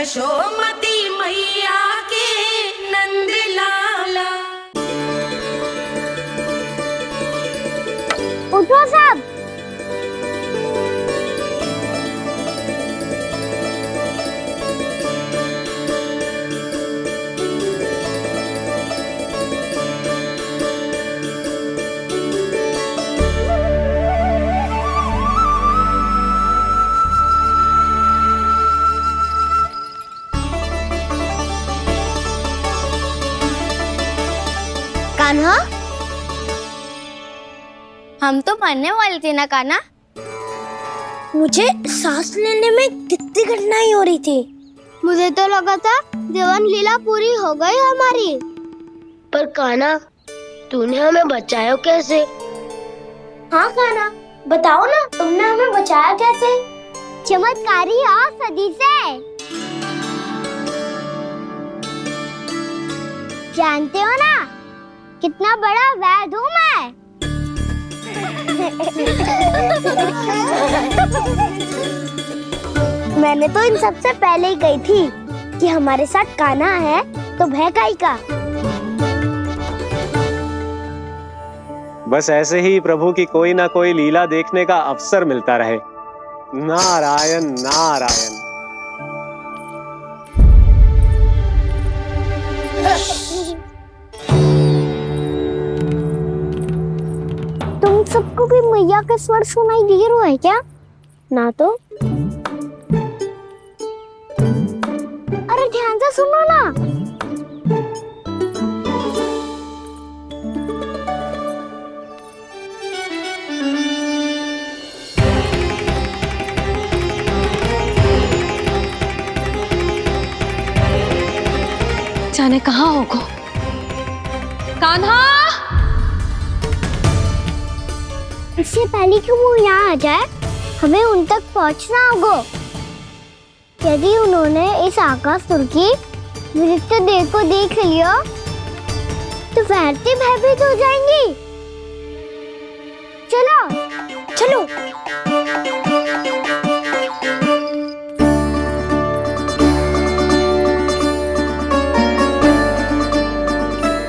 यशोमती मैया के नंद लाला। उठो सब। कान्हा, हम तो मरने वाले थे ना कान्हा। मुझे सांस लेने में कितनी कठिनाई हो रही थी। मुझे तो लगा था जीवन लीला पूरी हो गई हमारी। पर कान्हा, तूने हमें बचाया कैसे? हाँ कान्हा, बताओ ना, तुमने हमें बचाया कैसे? चमत्कारी और सदी से। जानते हो ना कितना बड़ा वैद हूँ मैं। मैंने तो इन सबसे पहले ही कही थी कि हमारे साथ कान्हा है तो भय काई का। बस ऐसे ही प्रभु की कोई ना कोई लीला देखने का अवसर मिलता रहे। नारायण नारायण। तुम सबको भी मैया के स्वर सुनाई दे रहे हैं क्या? ना तो। अरे ध्यान से सुनो ना। जाने कहाँ होगो? कान्हा! इससे पहले कि वो यहाँ आ जाए, हमें उन तक पहुँचना होगा। यदि उन्होंने इस आकासुर की नृत्य देह को देख लिया, तो वैरती भयभीत हो जाएंगी। चलो, चलो।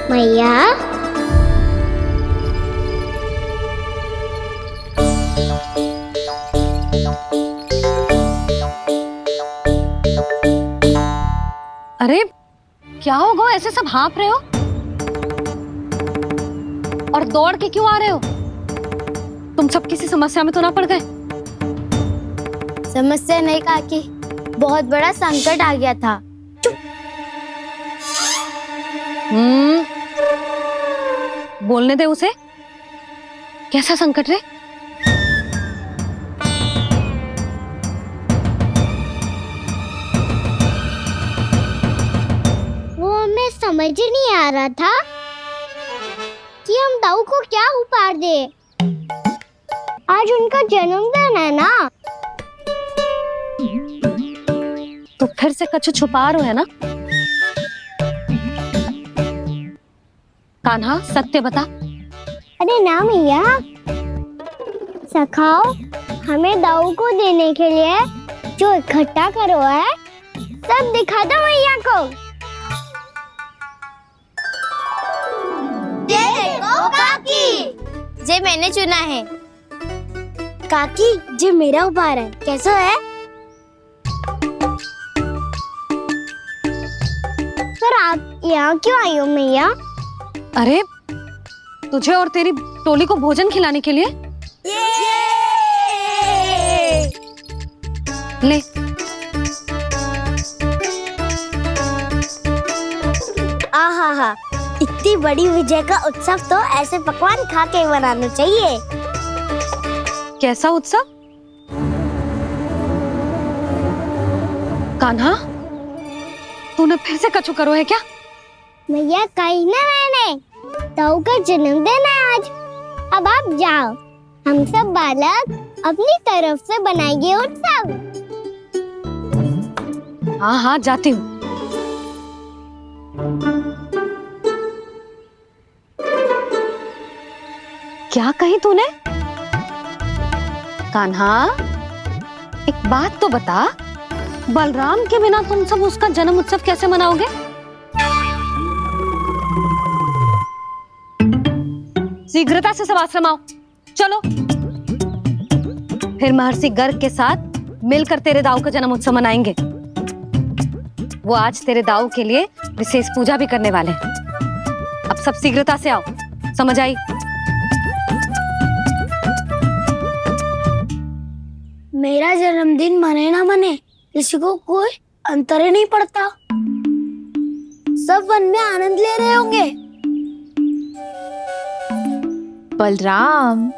मैया, अरे क्या हो गो, ऐसे सब हाँप रहे हो और दौड़ के क्यों आ रहे हो? तुम सब किसी समस्या में तो ना पड़ गए? समस्या नहीं काकी, बहुत बड़ा संकट आ गया था। बोलने दे उसे। कैसा संकट रे? वो हमें समझ ही नहीं आ रहा था कि हम दाऊ को क्या उपहार दे। आज उनका जन्मदिन है ना। तो फिर से कुछ छुपा रहे हो है ना? कान्हा, सत्य बता। अरे ना मैया, सखाओ हमें दाऊ को देने के लिए जो इकट्ठा करो है, सब दिखा दो मैया को। ये देखो काकी, जे मैंने चुना है। काकी, जे मेरा उपहार है, कैसा है? पर आप यहाँ क्यों आई हो मैया? अरे तुझे और तेरी टोली को भोजन खिलाने के लिए। ले। आहा, इतनी बड़ी विजय का उत्सव तो ऐसे पकवान खा के मनाना चाहिए। कैसा उत्सव? कान्हा, तूने फिर से कछु करो है क्या? मैया, कही ना मैंने, ताऊ का जन्मदिन है आज। अब आप जाओ, हम सब बालक अपनी तरफ से बनाएंगे उत्सव। हाँ हाँ, जाती हूँ। क्या कही तूने? कान्हा, एक बात तो बता, बलराम के बिना तुम सब उसका जन्म उत्सव कैसे मनाओगे? शीघ्रता से सब आश्रम आओ, चलो। फिर महर्षि गर्ग के साथ मिलकर तेरे दाऊ का जन्म उत्सव मनाएंगे। वो आज तेरे दाऊ के लिए विशेष पूजा भी करने वाले हैं। अब सब शीघ्रता से आओ, समझ आई? मेरा जन्मदिन मने ना मने, किसी को कोई अंतर ही नहीं पड़ता। सब वन में आनंद ले रहे होंगे। बलराम,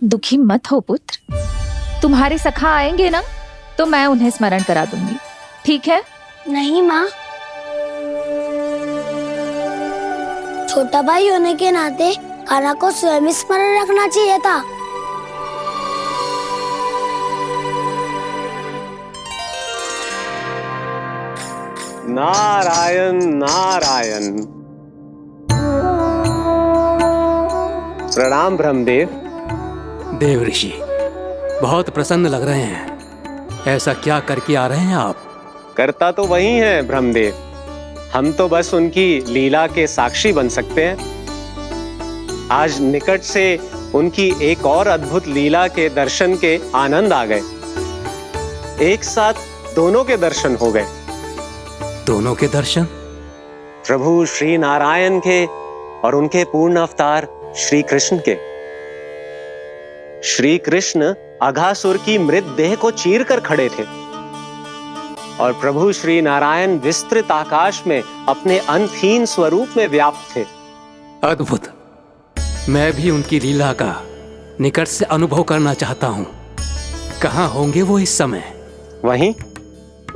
दुखी मत हो पुत्र। तुम्हारे सखा आएंगे ना तो मैं उन्हें स्मरण करा दूंगी, ठीक है? नहीं माँ, छोटा भाई होने के नाते कान्हा को स्वयं स्मरण रखना चाहिए था। नारायण नारायण। प्रणाम ब्रह्मदेव। देव ऋषि, बहुत प्रसन्न लग रहे हैं। ऐसा क्या करके आ रहे हैं आप? करता तो वही है ब्रह्मदेव, हम तो बस उनकी लीला के साक्षी बन सकते हैं। आज निकट से उनकी एक और अद्भुत लीला के दर्शन के आनंद आ गए। एक साथ दोनों के दर्शन हो गए। दोनों के दर्शन? प्रभु श्री नारायण के और उनके पूर्ण अवतार श्री कृष्ण के। श्री कृष्ण अघासुर की मृत देह को चीर कर खड़े थे और प्रभु श्री नारायण विस्तृत आकाश में अपने अंतहीन स्वरूप में व्याप्त थे। अद्भुत। मैं भी उनकी लीला का निकट से अनुभव करना चाहता हूँ। कहाँ होंगे वो इस समय? वहीं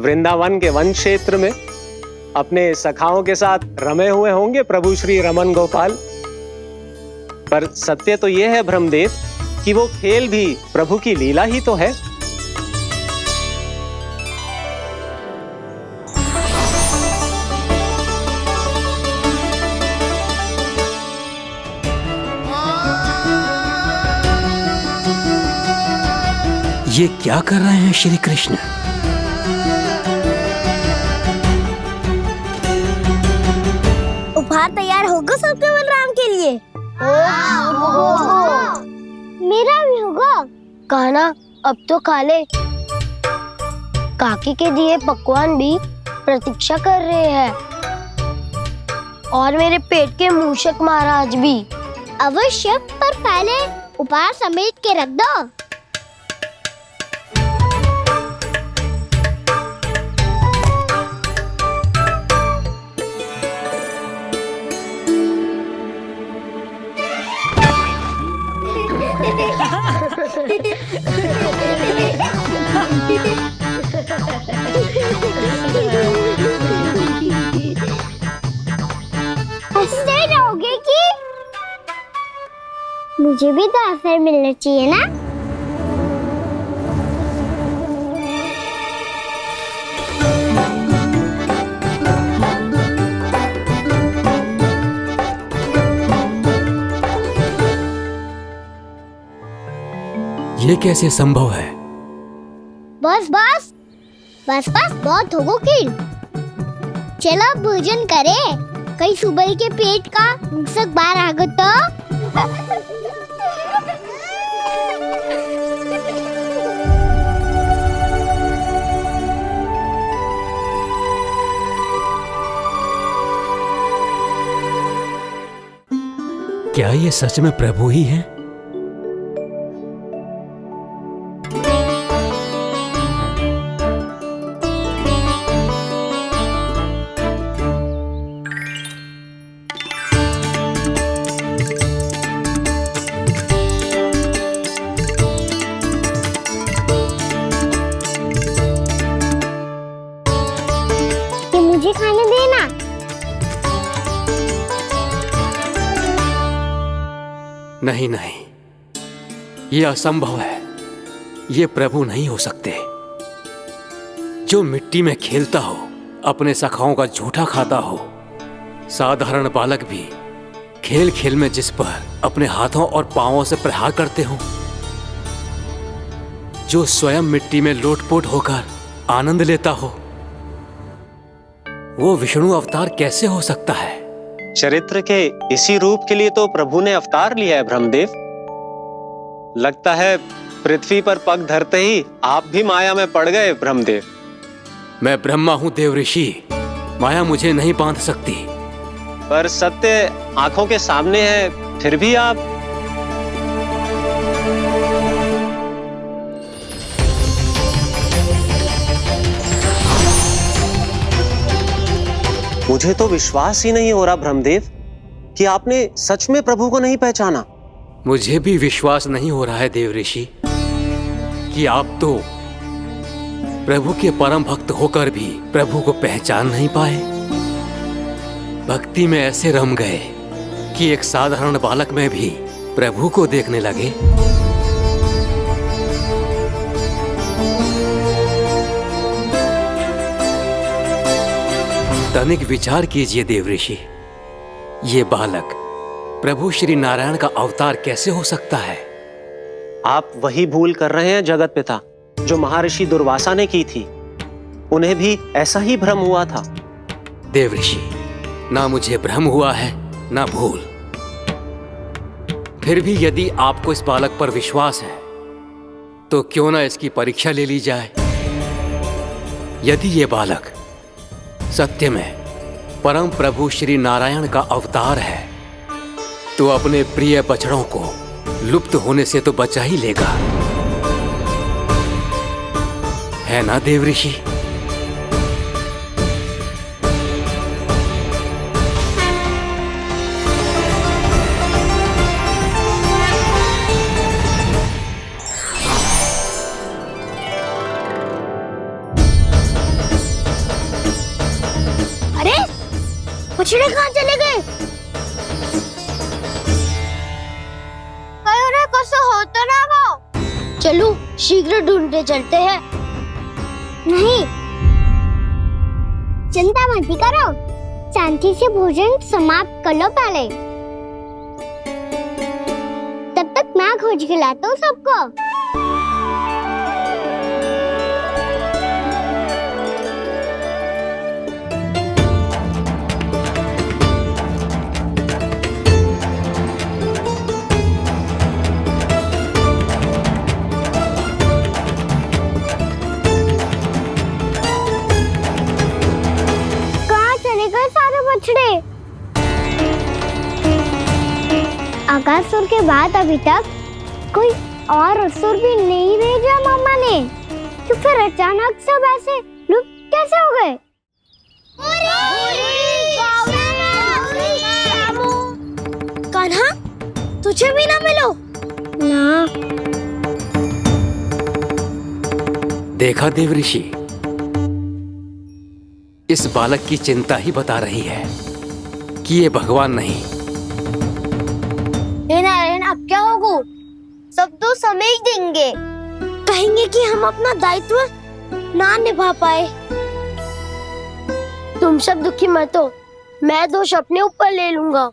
वृंदावन के वन क्षेत्र में अपने सखाओं के साथ रमे हुए होंगे प्रभु श्री रमन गोपाल। पर सत्य तो यह है ब्रह्मदेव कि वो खेल भी प्रभु की लीला ही तो है। ये क्या कर रहे हैं श्री कृष्ण? उपहार तैयार होगा सबके बलराम के लिए? मेरा भी होगा। कान्हा, अब तो खा ले। काकी के दिए पकवान भी प्रतीक्षा कर रहे हैं और मेरे पेट के मूषक महाराज भी। अवश्य, पर पहले उपहार समेट के रख दो। हंसते रहोगे कि? मुझे भी तो अवसर मिलना चाहिए ना। ये कैसे संभव है? बस बस बस बस, बहुत होगो किल। चलो भोजन करे, कहीं सुबह के पेट का मूषक बाहर आ गो तो। क्या ये सच में प्रभु ही हैं? मुझे खाने देना। नहीं नहीं, ये असंभव है। ये प्रभु नहीं हो सकते। जो मिट्टी में खेलता हो, अपने सखाओं का झूठा खाता हो, साधारण बालक भी खेल खेल में जिस पर अपने हाथों और पांवों से प्रहार करते हो, जो स्वयं मिट्टी में लोटपोट होकर आनंद लेता हो, वो विष्णु अवतार कैसे हो सकता है? चरित्र के इसी रूप के लिए तो प्रभु ने अवतार लिया है ब्रह्मदेव। लगता है पृथ्वी पर पग धरते ही आप भी माया में पड़ गए ब्रह्मदेव। मैं ब्रह्मा हूं देव ऋषि, माया मुझे नहीं बांध सकती। पर सत्य आंखों के सामने है, फिर भी आप। मुझे तो विश्वास ही नहीं हो रहा ब्रह्मदेव कि आपने सच में प्रभु को नहीं पहचाना। मुझे भी विश्वास नहीं हो रहा है देव ऋषि कि आप तो प्रभु के परम भक्त होकर भी प्रभु को पहचान नहीं पाए। भक्ति में ऐसे रम गए कि एक साधारण बालक में भी प्रभु को देखने लगे। तनिक विचार कीजिए देव ऋषि, ये बालक प्रभु श्री नारायण का अवतार कैसे हो सकता है? आप वही भूल कर रहे हैं जगत पिता जो महर्षि दुर्वासा ने की थी। उन्हें भी ऐसा ही भ्रम हुआ था। देव ऋषि, ना मुझे भ्रम हुआ है ना भूल। फिर भी यदि आपको इस बालक पर विश्वास है तो क्यों ना इसकी परीक्षा ले ली जाए। यदि ये बालक सत्य में परम प्रभु श्री नारायण का अवतार है तो अपने प्रिय बछड़ों को लुप्त होने से तो बचा ही लेगा, है ना देव ऋषि? बछड़े कहाँ चले गए? हो तो ना वो। चलो शीघ्र ढूंढते चलते हैं। नहीं, चिंता मत करो, शांति से भोजन समाप्त कर लो पहले। तब तक मैं खोज के लाता हूँ सबको। आकासुर के बाद अभी तक कोई और असुर भी नहीं भेजा मामा ने, तो फिर अचानक सब ऐसे लुप्त कैसे हो गए? कान्हा, तुझे भी ना मिलो ना। देखा देव ऋषि, इस बालक की चिंता ही बता रही है कि ये भगवान नहीं। नारायण, अब क्या होगा? सब तो समझ देंगे, कहेंगे कि हम अपना दायित्व ना निभा पाए। तुम सब दुखी मत हो, मैं दोष अपने ऊपर ले लूंगा।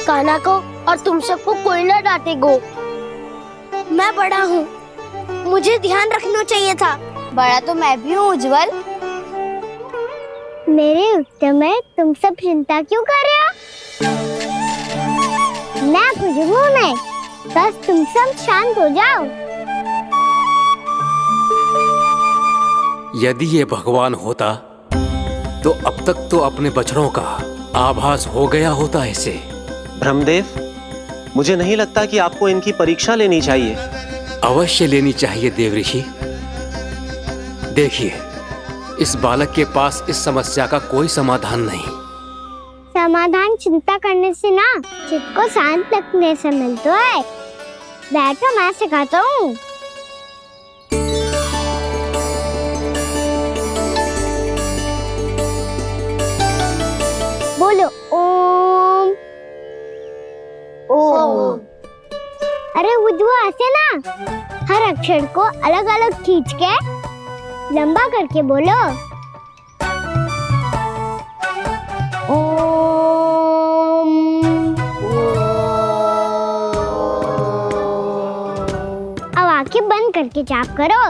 कान्हा को और तुम सबको कोई ना डांटेगो। मैं बड़ा हूँ, मुझे ध्यान रखना चाहिए था। बड़ा तो मैं भी हूँ उज्जवल। मेरे उत्तर में तुम सब चिंता क्यों कर रहे हो? मैं बुझूंगा नहीं, बस तुम सब शांत हो जाओ। यदि ये भगवान होता तो अब तक तो अपने बछड़ों का आभास हो गया होता इसे। ब्रह्मदेव, मुझे नहीं लगता कि आपको इनकी परीक्षा लेनी चाहिए। अवश्य लेनी चाहिए देव ऋषि। देखिए, इस बालक के पास इस समस्या का कोई समाधान नहीं। समाधान चिंता करने से ना, चित्त को शांत रखने से मिलता है। बैठो, मैं सिखाता हूँ। बोलो ओम। ओम। अरे उद्वा, ऐसे ना हर अक्षर को अलग अलग खींच के लंबा करके बोलो। अब आंखें बंद करके करके जाप करो।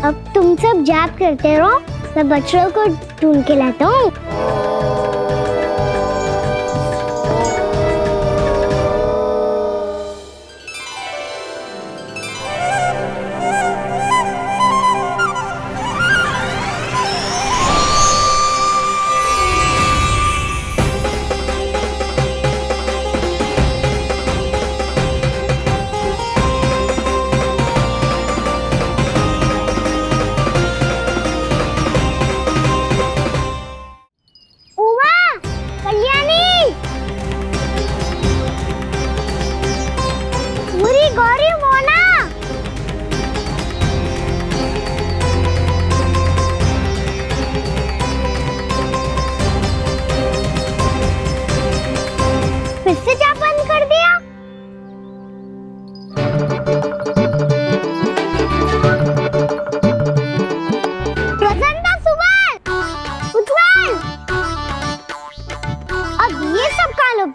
अब तुम सब जाप करते रहो, मैं बच्चों को ढूंढ के लाता हूँ।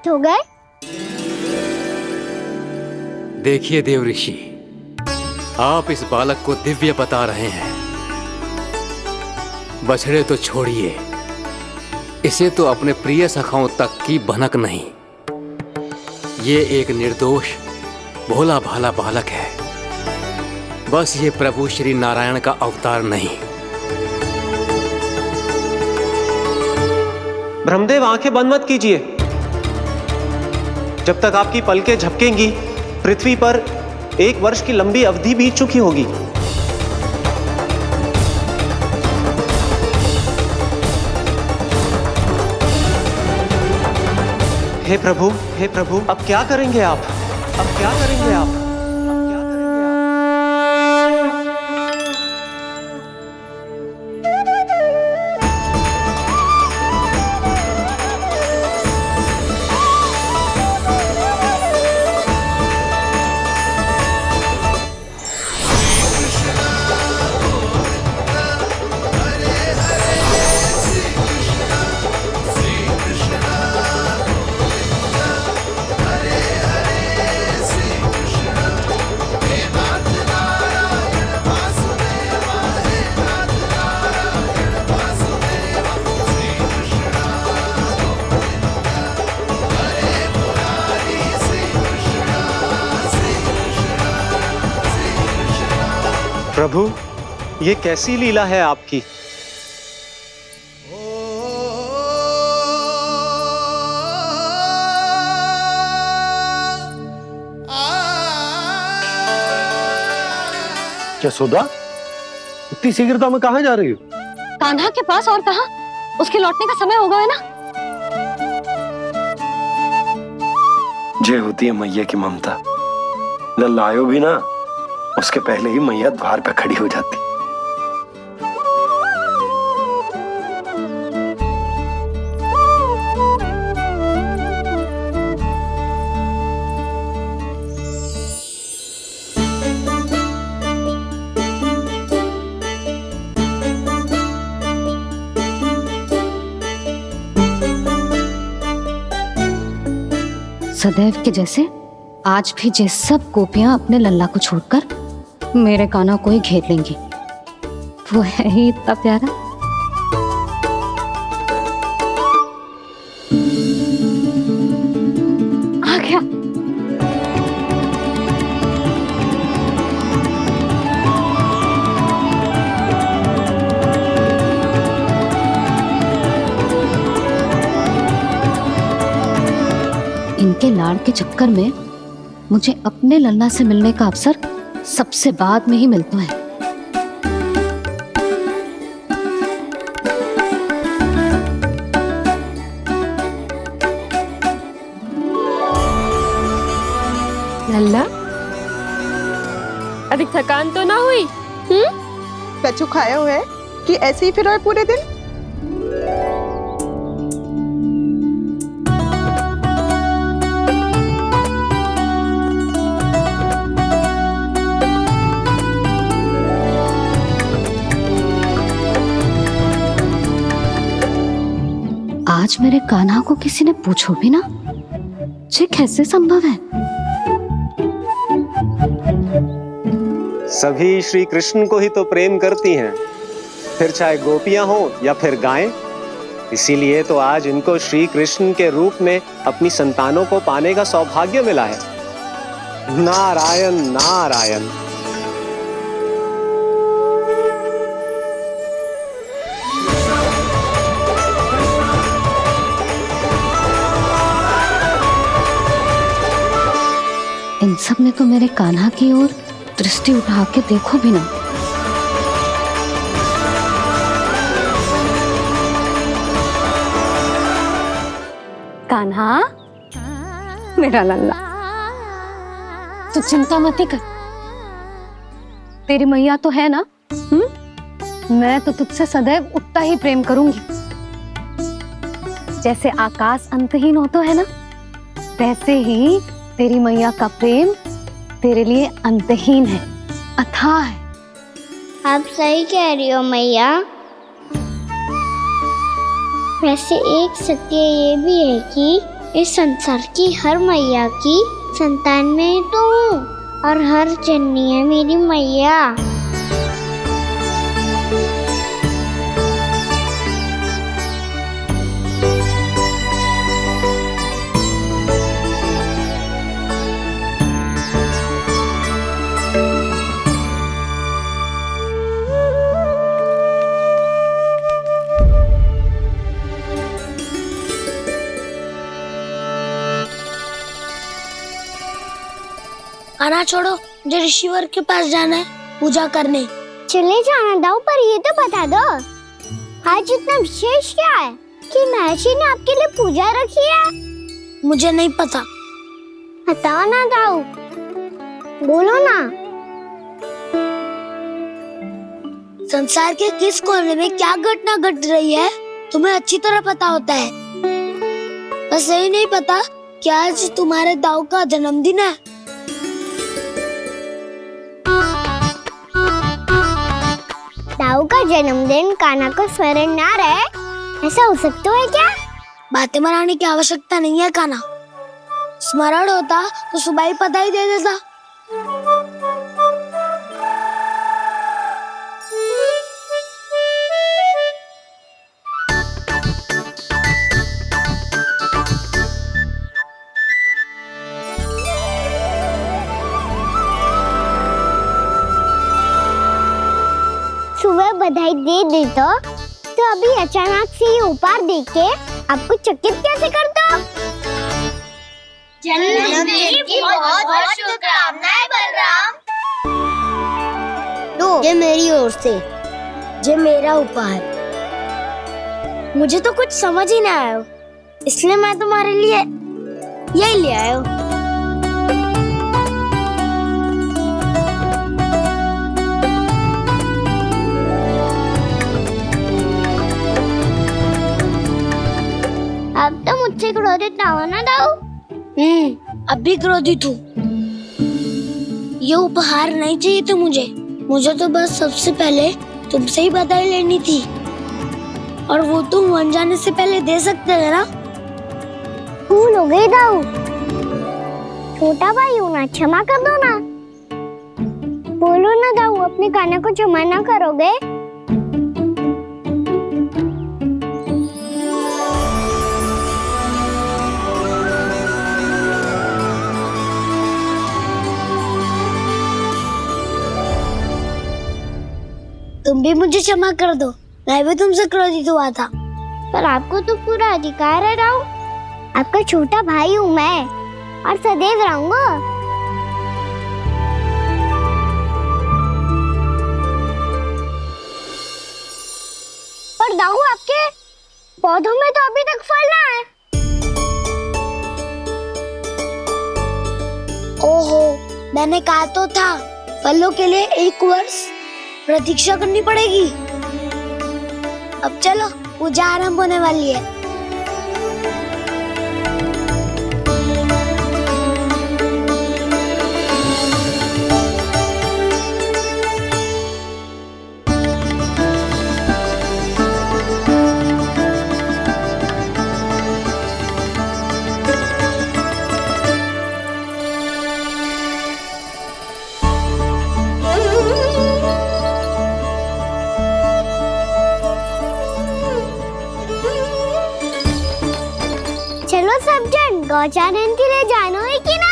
हो गए। देखिए देव ऋषि, आप इस बालक को दिव्य बता रहे हैं। बछड़े तो छोड़िए, इसे तो अपने प्रिय सखाओं तक की भनक नहीं। ये एक निर्दोष भोला भाला बालक है, बस ये प्रभु श्री नारायण का अवतार नहीं। ब्रह्मदेव, आंखें बंद मत कीजिए। जब तक आपकी पलकें झपकेंगी, पृथ्वी पर 1 वर्ष की लंबी अवधि बीत चुकी होगी। हे प्रभु, हे प्रभु, अब क्या करेंगे आप? अब क्या करेंगे आप? प्रभु, ये कैसी लीला है आपकी? यशोदा, इतनी शीघ्रता में कहाँ जा रही हो? कान्हा के पास, और कहाँ? उसके लौटने का समय हो गया है ना। जय होती है मैया की ममता। लल्लायो भी ना, उसके पहले ही मैया द्वार पे खड़ी हो जाती। सदैव के जैसे आज भी ये सब गोपियां अपने लल्ला को छोड़कर मेरे कान्हा को ही घेर लेंगी। वो है ही इतना प्यारा। आ गया। इनके लाड़ के चक्कर में मुझे अपने लल्ला से मिलने का अवसर सबसे बाद में ही मिलता है। लल्ला, अधिक थकान तो ना हुई? कछु खाया हुआ है कि ऐसे ही फिर रहे पूरे दिन? आज आज मेरे कान्हा को किसी ने पूछो भी ना, ये कैसे संभव है? सभी श्री कृष्ण को ही तो प्रेम करती हैं, फिर चाहे गोपियां हो या फिर गायें। इसीलिए तो आज इनको श्री कृष्ण के रूप में अपनी संतानों को पाने का सौभाग्य मिला है। नारायण नारायण। इन सब ने तो मेरे कान्हा की ओर दृष्टि उठा के देखो भी ना। कान्हा, मेरा लल्ला, तू चिंता मत कर। तेरी मैया तो है ना? मैं तो तुझसे सदैव उतना ही प्रेम करूंगी। जैसे आकाश अंतहीन होता है ना, वैसे ही तेरी मैया का प्रेम तेरे लिए अंतहीन है, अथाह है। आप सही कह रही हो मैया। वैसे एक सत्य ये भी है कि इस संसार की हर मैया की संतान में तो हूँ, और हर जननी है मेरी मैया। कान्हा छोड़ो, मुझे ऋषिवर के पास जाना है पूजा करने। चले जाना दाऊ, पर ये तो बता दो आज इतना विशेष क्या है कि महर्षि ने आपके लिए पूजा रखी है? मुझे नहीं पता। बताओ ना दाऊ, बोलो ना। संसार के किस कोने में क्या घटना घट रही है तुम्हें अच्छी तरह पता होता है। बस यही नहीं पता कि आज तुम्हारे दाऊ का जन्मदिन है। दाऊ का जन्मदिन कान्हा को स्मरण ना रहे, ऐसा हो सकता है क्या? बातें बनाने की आवश्यकता नहीं है कान्हा। स्मरण होता तो सुबह ही पता ही दे देता। सुबह बधाई दे दे तो अभी अचानक से ये उपहार देख के आपको चकित कैसे कर दो? जन्मदिन की बहुत शुभकामनाएं बलराम। दो, ये मेरी ओर से। ये मेरा उपहार। मुझे तो कुछ समझ ही ना आया, इसलिए मैं तुम्हारे लिए यही ले आया हूँ। अब तो मुझसे क्रोधित ना होना दाऊ। अब भी क्रोधित हूँ। ये उपहार नहीं चाहिए था मुझे तो बस सबसे पहले तुमसे ही बधाई लेनी थी, और वो तुम बन जाने से पहले दे सकते थे ना। भूल हो गई दाऊ। छोटा भाई हूँ ना, क्षमा कर दो ना। बोलो ना दाऊ, अपने कान्हा को क्षमा ना करोगे? तुम भी मुझे क्षमा कर दो, मैं भी तुमसे क्रोधित हुआ था। पर आपको तो पूरा अधिकार है दाऊ। आपका छोटा भाई हूँ मैं, और सदैव रहूंगा। पर दाऊ, आपके पौधों में तो अभी तक फल ना है। ओहो, मैंने कहा तो था फलों के लिए 1 वर्ष प्रतीक्षा करनी पड़ेगी। अब चलो, पूजा आरंभ होने वाली है। पहुंचाने के लिए जानो है कि ना?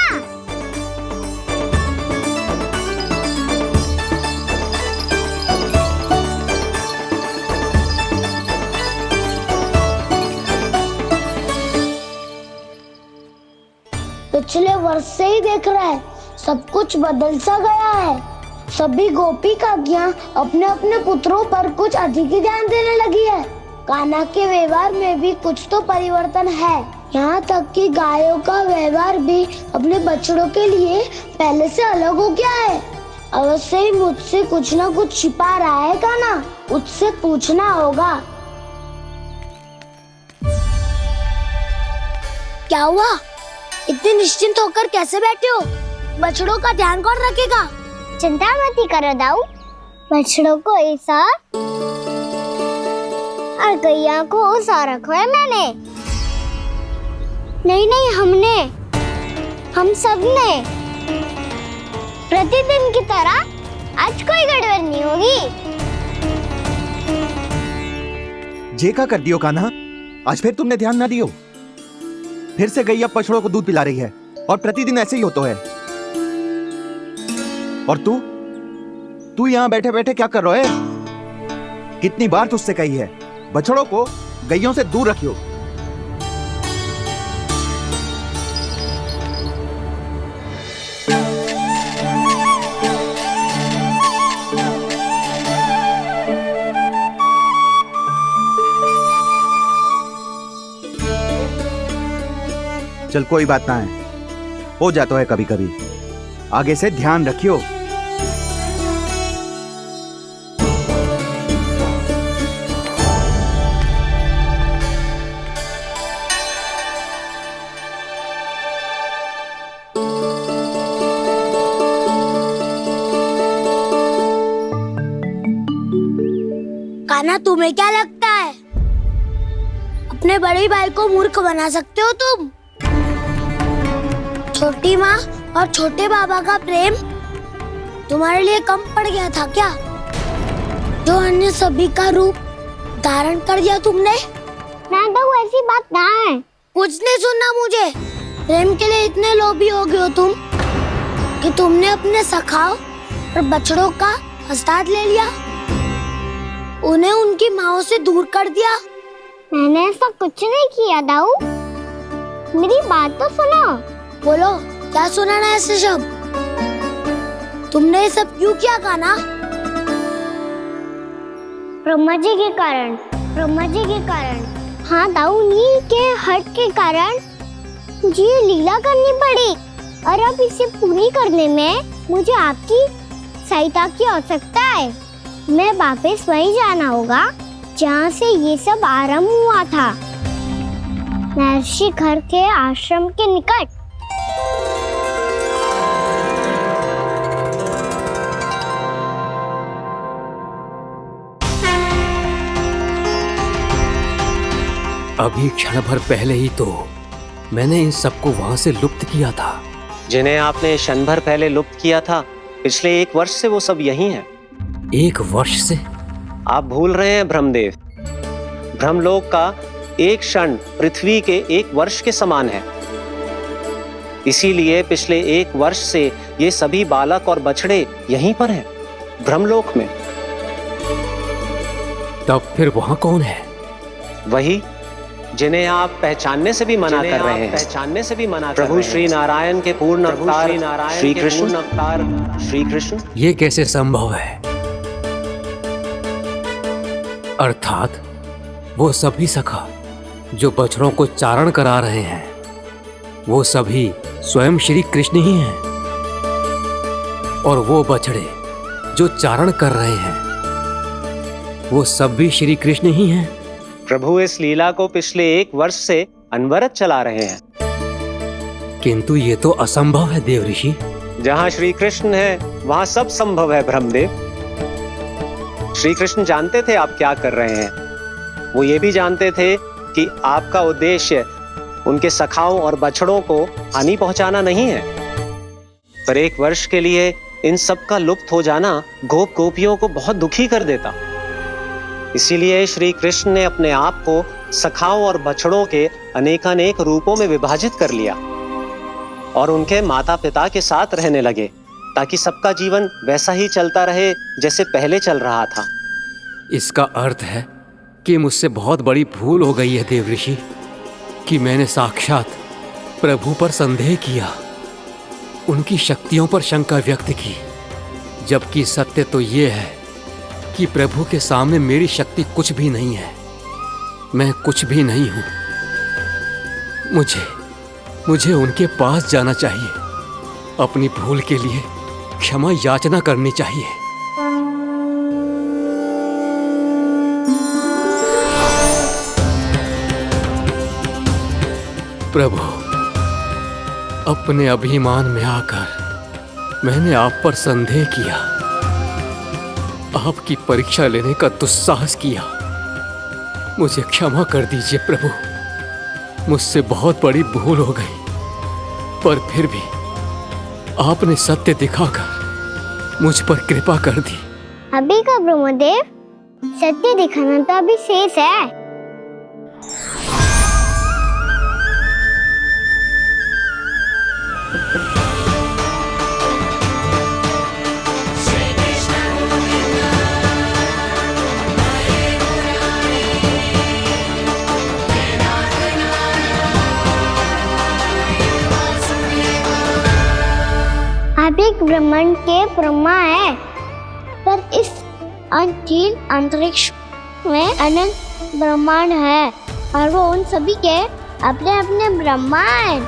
पिछले वर्ष से ही देख रहा है, सब कुछ बदल सा गया है। सभी गोपी काकियां अपने अपने पुत्रों पर कुछ अधिक ही ध्यान देने लगी है। कान्हा के व्यवहार में भी कुछ तो परिवर्तन है। यहाँ तक कि गायों का व्यवहार भी अपने बछड़ों के लिए पहले से अलग हो गया है। अवश्य ही मुझसे कुछ ना कुछ छिपा रहा है कान्हा, उससे पूछना होगा। क्या हुआ? इतने निश्चिंत होकर कैसे बैठे हो? बछड़ों का ध्यान कौन रखेगा? चिंता मत करो दाऊ, बछड़ों को ऐसा और गैया को ऐसा रखा है मैंने। नहीं हमने, हम सब ने। प्रतिदिन की तरह आज कोई गड़बड़ नहीं होगी। जे का कर दियो कान्हा, आज फिर तुमने ध्यान ना दियो। फिर से गैया बछड़ों को दूध पिला रही है और प्रतिदिन ऐसे ही होता है। और तू यहाँ बैठे बैठे क्या कर रहा है? कितनी बार तुझसे कही है बछड़ों को गैयों से दूर रखियो। चल कोई बात ना है, हो जाता है कभी कभी। आगे से ध्यान रखियो। कान्हा, तुम्हें क्या लगता है अपने बड़े भाई को मूर्ख बना सकते हो तुम? छोटी माँ और छोटे बाबा का प्रेम तुम्हारे लिए कम पड़ गया था क्या? जो अन्य सभी का रूप धारण कर दिया तुमने? ना तो ऐसी बात ना है। कुछ नहीं सुनना मुझे। प्रेम के लिए इतने लोभी हो गए हो तुम कि तुमने अपने सखाओं और बछड़ों का हस्ताक्षर ले लिया, उन्हें उनकी माँओं से दूर कर दिया। मैंने ऐसा कुछ नहीं किया दाऊ, मेरी बात तो सुनो। बोलो, क्या सुनाना है ऐसे शब्द? तुमने ये सब क्यों किया कान्हा? ब्रह्मा जी के कारण, ब्रह्मा जी के कारण। हाँ दाऊ, नील के हट के कारण मुझे ये लीला करनी पड़ी और अब इसे पूरी करने में मुझे आपकी सहायता की आवश्यकता है। मैं वापस वहीं जाना होगा जहाँ से ये सब आरंभ हुआ था, महर्षि घर के आश्रम के निकट। अभी क्षण भर पहले ही तो मैंने इन सबको वहां से लुप्त किया था। जिन्हें आपने क्षण भर पहले लुप्त किया था, पिछले 1 वर्ष से वो सब यही हैं। 1 वर्ष से? आप भूल रहे हैं ब्रह्मदेव, ब्रह्मलोक का एक क्षण पृथ्वी के 1 वर्ष के समान है। इसीलिए पिछले 1 वर्ष से ये सभी बालक और बछड़े यहीं पर हैं, ब्रह्मलोक में। तब फिर वहां कौन है? वही जिन्हें आप पहचानने से भी मना कर रहे हैं। पहचानने से भी मना प्रभु श्री नारायण के पूर्ण अवतार श्री कृष्ण। ये कैसे संभव है? अर्थात वो सभी सखा जो बछड़ों को चारण करा रहे हैं, वो सभी स्वयं श्री कृष्ण ही हैं। और वो बछड़े जो चारण कर रहे हैं, वो सब भी श्री कृष्ण ही हैं। प्रभु इस लीला को पिछले 1 वर्ष से अनवरत चला रहे हैं। किंतु ये तो असंभव है देव ऋषि। जहाँ श्री कृष्ण है वहाँ सब संभव है ब्रह्मदेव। श्री कृष्ण जानते थे आप क्या कर रहे हैं। वो ये भी जानते थे कि आपका उद्देश्य उनके सखाओं और बछड़ों को हानि पहुंचाना नहीं है। पर 1 वर्ष के लिए इन सब का लुप्त हो जाना गोपियों को बहुत दुखी कर देता। इसीलिए श्री कृष्ण ने अपने आप को सखाओं और बछड़ों के अनेकानेक रूपों में विभाजित कर लिया और उनके माता पिता के साथ रहने लगे, ताकि सबका जीवन वैसा ही चलता रहे जैसे पहले चल रहा था। इसका अर्थ है कि मुझसे बहुत बड़ी भूल हो गई है देवऋषि, कि मैंने साक्षात प्रभु पर संदेह किया, उनकी शक्तियों पर शंका व्यक्त की, जबकि सत्य तो ये है कि प्रभु के सामने मेरी शक्ति कुछ भी नहीं है, मैं कुछ भी नहीं हूं। मुझे उनके पास जाना चाहिए, अपनी भूल के लिए क्षमा याचना करनी चाहिए। प्रभु, अपने अभिमान में आकर मैंने आप पर संदेह किया, आपकी परीक्षा लेने का दुस्साहस किया। मुझे क्षमा कर दीजिए प्रभु, मुझसे बहुत बड़ी भूल हो गई, पर फिर भी आपने सत्य दिखाकर मुझ पर कृपा कर दी। अभी का ब्रह्मदेव, सत्य दिखाना तो अभी शेष है। आप एक ब्रह्मांड के ब्रह्मा है, पर इस अनंत अंतरिक्ष में अनंत ब्रह्मांड है और वो उन सभी के अपने अपने ब्रह्मा हैं।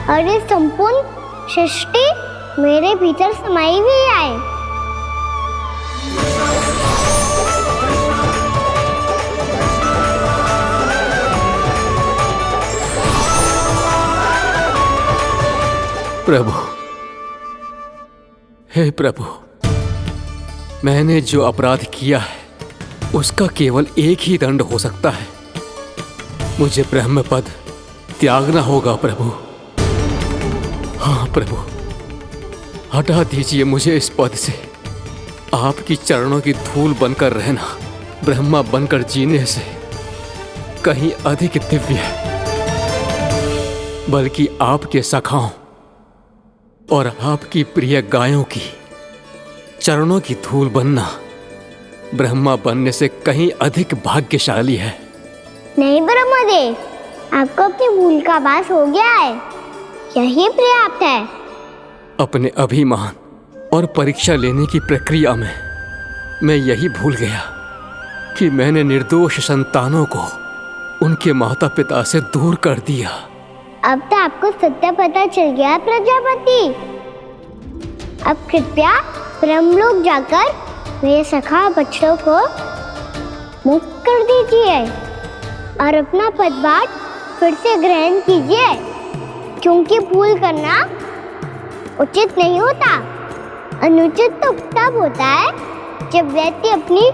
और ये संपूर्ण सृष्टि मेरे भीतर समाई हुई है। प्रभु, हे प्रभु, मैंने जो अपराध किया है उसका केवल एक ही दंड हो सकता है। मुझे ब्रह्म पद त्यागना होगा प्रभु। हाँ प्रभु, हटा दीजिए मुझे इस पद से। आपकी चरणों की धूल बनकर रहना ब्रह्मा बनकर जीने से कहीं अधिक दिव्य है, बल्कि आपके सखाओं और आपकी प्रिय गायों की चरणों की धूल बनना ब्रह्मा बनने से कहीं अधिक भाग्यशाली है। नहीं ब्रह्मदेव, आपको अपनी भूल का आभास हो गया है, यही पर्याप्त है। अपने अभिमान और परीक्षा लेने की प्रक्रिया में मैं यही भूल गया कि मैंने निर्दोष संतानों को उनके माता पिता से दूर कर दिया। अब तो आपको सत्य पता चल गया प्रजापति। अब कृपया ब्रह्मलोक जाकर मेरे सखा बच्चों को मुक्त कर दीजिए और अपना पदभार फिर से ग्रहण कीजिए, क्योंकि भूल करना उचित नहीं होता। अनुचित तो तब होता है जब व्यक्ति अपनी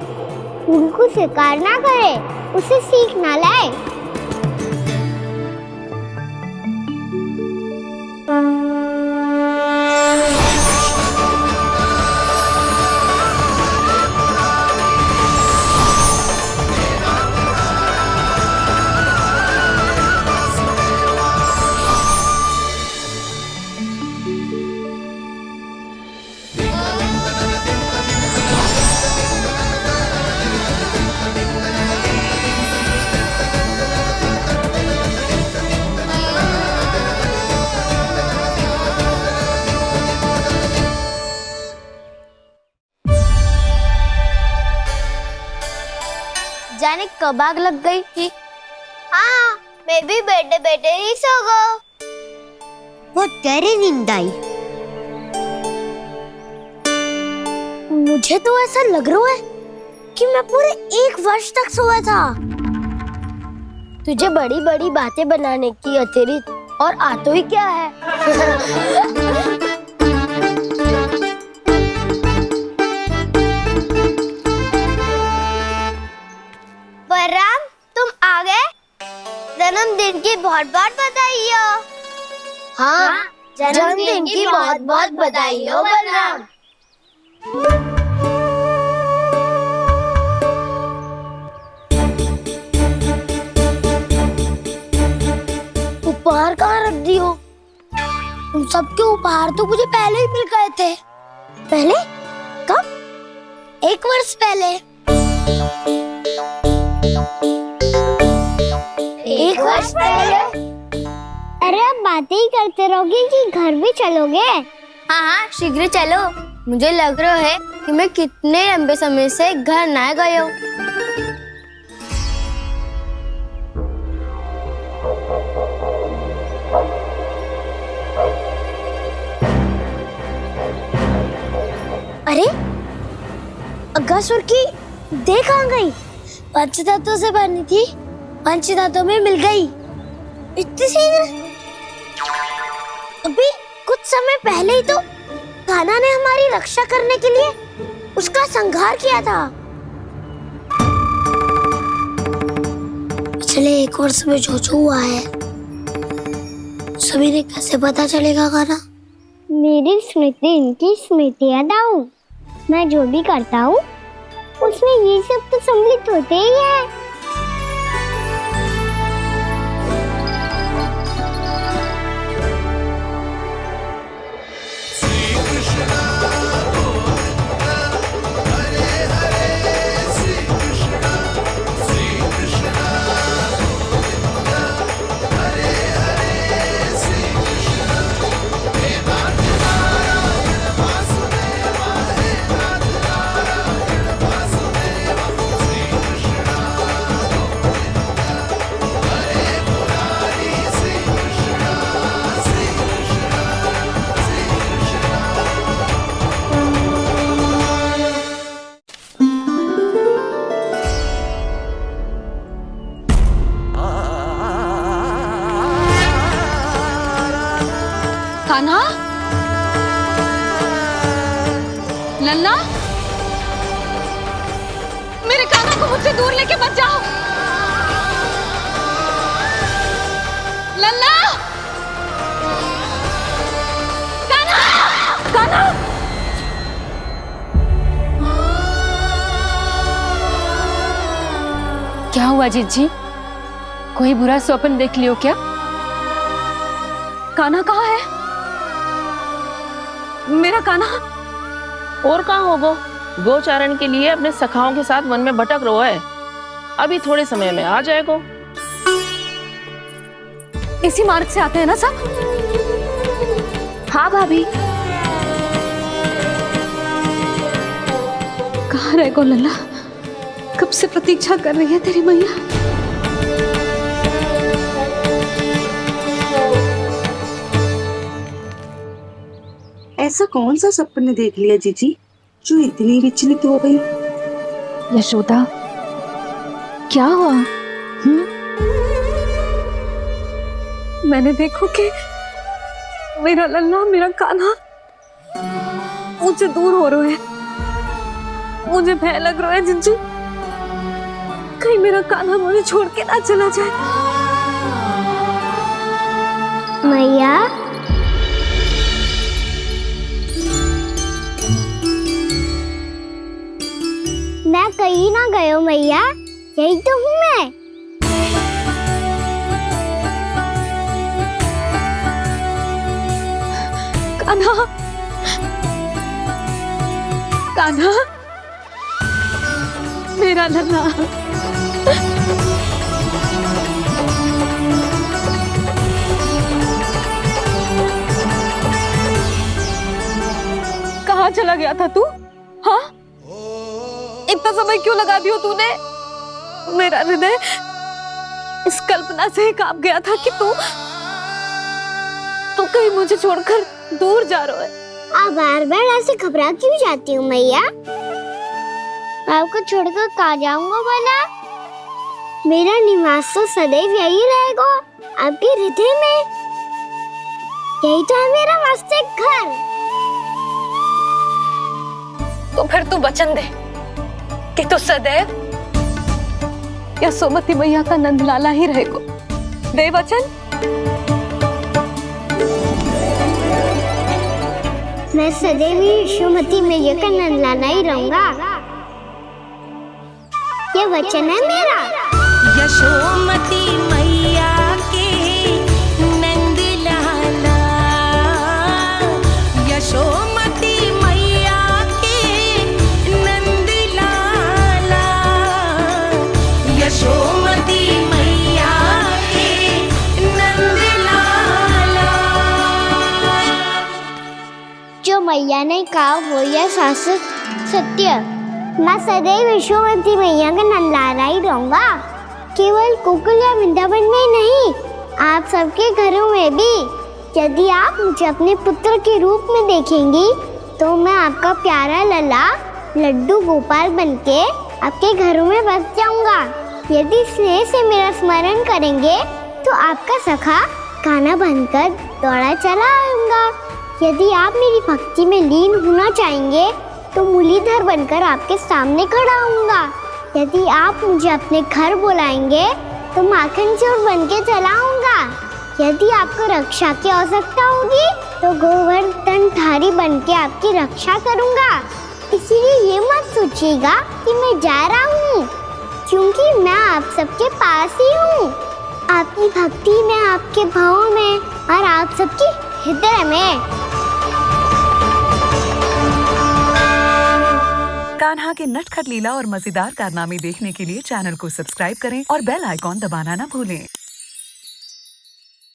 भूल को स्वीकार ना करे, उसे सीख ना लाए। जाने कब आग लग गई थी। हाँ, मैं भी बैठे बैठे ही सो गया। बहुत गहरी नींद आई। मुझे तो ऐसा लग रहा है कि मैं पूरे 1 वर्ष तक सोया था। तुझे बड़ी बड़ी बातें बनाने की अतिरिक्त और आता ही क्या है। बलराम, तुम आ गए? जन्मदिन की बहुत बहुत बधाई हो। हाँ, जन्मदिन की बहुत बहुत बधाई हो बलराम। उपहार कहाँ रख दी हो? तुम सबके उपहार तो मुझे पहले ही मिल गए थे। पहले? कब? 1 वर्ष पहले। 1 वर्ष पहले? अरे अब बातें ही करते रहोगे कि घर भी चलोगे? हाँ, शीघ्र चलो। मुझे लग रहा है कि मैं कितने लंबे समय से घर ना गए हूँ। अरे अगासुर की देह कहाँ गई? पंचतत्वों से बनी थी, पंचतत्वों में मिल गई। इतनी शीघ्र? अभी कुछ समय पहले ही तो कान्हा ने हमारी रक्षा करने के लिए उसका संहार किया था। पिछले 1 वर्ष में जो हुआ है सभी ने कैसे पता चलेगा कान्हा? मेरी स्मृति इनकी स्मृति दाऊ। मैं जो भी करता हूँ उसमें ये सब तो सम्मिलित होते ही है। कान्हा, लल्ला, मेरे कान्हा को मुझसे दूर लेके मत जाओ। लल्ला, कान्हा, कान्हा। क्या हुआ जीजी? कोई बुरा स्वप्न देख लियो क्या? कान्हा कहाँ है? मेरा कान्हा? और कहाँ होगो? गोचारण के लिए अपने सखाओं के साथ वन में भटक रहा है। अभी थोड़े समय में आ जाएगा। इसी मार्ग से आते हैं ना सब? हाँ भाभी। कहाँ रह गो लल्ला? कब से प्रतीक्षा कर रही है तेरी मैया। ऐसा कौन सा सपने देख लिया जीजी जो इतनी विचलित हो गई? यशोदा, क्या हुआ? मैंने देखो कि मेरा लल्ला, मेरा कान्हा मुझसे दूर हो रहे हैं। मुझे भय लग रहा है जिंजू, कहीं मेरा कान्हा मुझे छोड़ के ना चला जाए। मैया, मैं कहीं ना गयो मैया, यही तो हूँ मैं। कान्हा, कान्हा, मेरा लल्ला। कहाँ चला गया था तू? हाँ, इतना समय क्यों लगा दियो तूने? मेरा हृदय इस कल्पना से ही कांप गया था कि तू कहीं मुझे छोड़कर दूर जा रहा है। आप बार बार ऐसे घबरा क्यों जाती हूँ मैया? आपको छोड़कर कहाँ जाऊंगा भला? मेरा निवास तो सदैव यही रहेगा, आपके हृदय में। यही तो है मेरा वास्तविक घर। तो फिर तू वचन दे कि तू सदैव यशोमती मैया का नंदलाला ही रहेगा। दे वचन। मैं सदैव यशोमती मैया का नंदलाला ही रहूंगा। ये वचन है मेरा। यशोमती मैया के नंद लाला, यशोमती मैया के नंद लाला, यशोमती मैया के नंद लाला। जो मैया ने कहा वो यह शाश्वत सत्य। मैं सदैव यशोमती मैया का नंदलाला ही रहूंगा, केवल गोकुल या वृंदावन में नहीं, आप सबके घरों में भी। यदि आप मुझे अपने पुत्र के रूप में देखेंगी तो मैं आपका प्यारा लला लड्डू गोपाल बनके आपके घरों में बस जाऊंगा। यदि स्नेह से मेरा स्मरण करेंगे तो आपका सखा गाना बनकर दौड़ा चला आऊंगा। यदि आप मेरी भक्ति में लीन होना चाहेंगे तो मुरलीधर बनकर आपके सामने खड़ा होऊंगा। यदि आप मुझे अपने घर बुलाएंगे तो माखन चोर बनके चला आऊंगा। यदि आपको रक्षा की आवश्यकता होगी तो गोवर्धनधारी बनके आपकी रक्षा करूंगा। इसीलिए ये मत सोचिएगा कि मैं जा रहा हूँ, क्योंकि मैं आप सबके पास ही हूँ, आपकी भक्ति में, आपके भाव में और आप सबके हृदय में। कान्हा के नटखट लीला और मजेदार कारनामे देखने के लिए चैनल को सब्सक्राइब करें और बेल आइकॉन दबाना ना भूलें।